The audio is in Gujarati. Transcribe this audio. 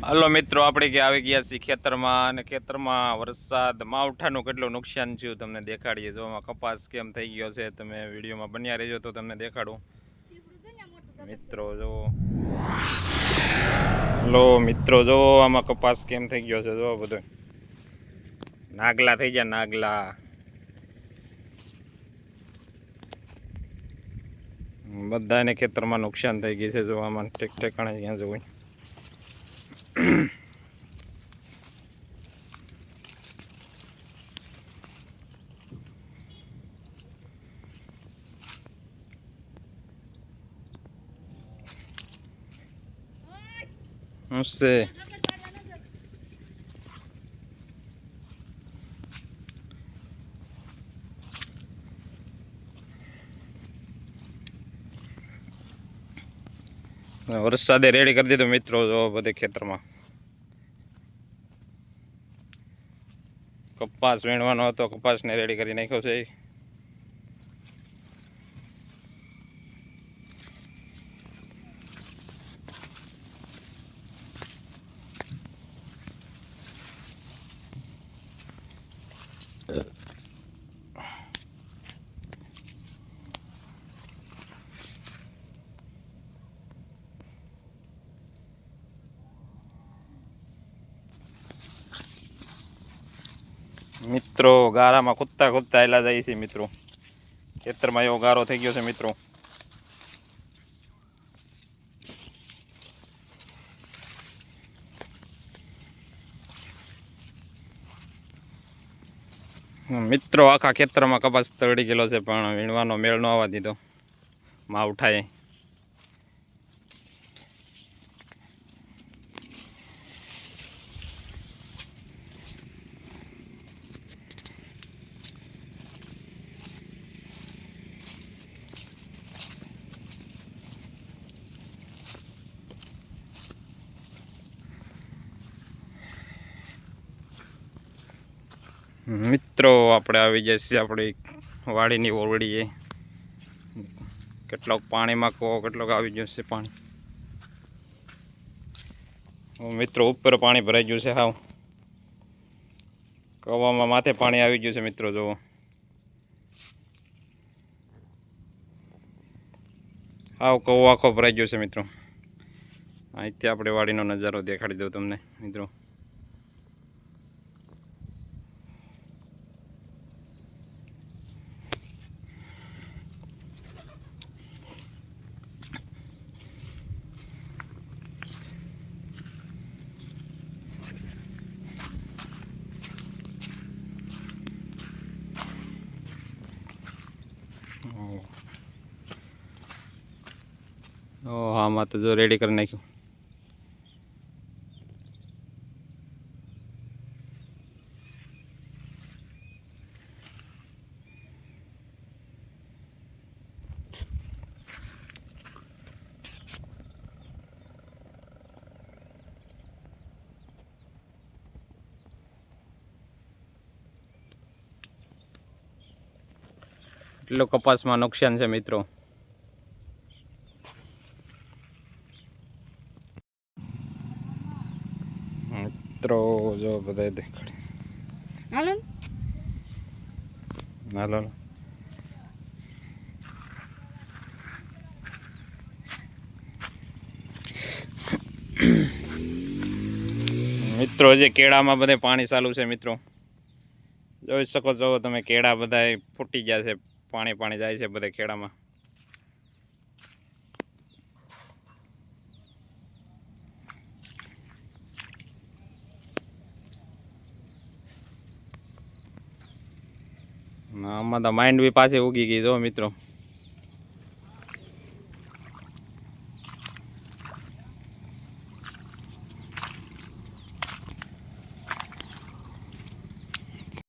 હલો મિત્રો, આપણે કે આવી ગયા છીએ ખેતરમાં અને ખેતરમાં વરસાદ માવઠાનું કેટલું નુકસાન થયું તમને દેખાડીએ. જો આમાં કપાસ કેમ થઈ ગયો છે, તમે વિડીયોમાં બન્યા રહેજો તો તમને દેખાડું. મિત્રો જો, હલો મિત્રો જો, આમાં કપાસ કેમ થઈ ગયો છે. જો બધું નાગલા થઈ ગયા, નાગલા. બધાને ખેતરમાં નુકસાન થઈ ગયું છે. જો આમાં ઠેકાણે ક્યાં જવું. હશે વરસાદે રેડી કરી દીધું મિત્રો. જો બધે ખેતરમાં કપાસ વીણવાનો હતો, કપાસને રેડી કરી નાખ્યો છે. મિત્રો ગારામાં કૂદતા કૂદતા એલા જાય છે. મિત્રો ખેતરમાં એવો ગારો થઈ ગયો છે. મિત્રો મિત્રો આખા ખેતરમાં કપાસ તળી ગયેલો છે, પણ વીણવાનો મેળ ન આવવા દીધો માવઠાએ. મિત્રો આપણે આવી જાય છે આપણી વાડીની ઓરડીએ. કેટલોક પાણીમાં કહો કેટલોક આવી ગયું છે પાણી. મિત્રો ઉપર પાણી ભરાઈ ગયું છે. હાવ કવામાં માથે પાણી આવી ગયું છે. મિત્રો જુઓ, હાવ કવો આખો ભરાઈ ગયો છે. મિત્રો અહીંથી આપણે વાડીનો નજારો દેખાડી દઉં તમને. મિત્રો આમાં તો જો રેડી કરી નાખ્યું. એટલું કપાસમાં નુકસાન છે. મિત્રો જો બધા દેખાડે. હાલો હાલો મિત્રો, જે કેળામાં બધે પાણી ચાલુ છે. મિત્રો જોઈ શકો છો તમે, કેળા બધા ફૂટી ગયા છે. પાણી પાણી જાય છે બધે કેળામાં. આમાં તો માઇન્ડ બી પાછી ઉગી ગઈ જો મિત્રો.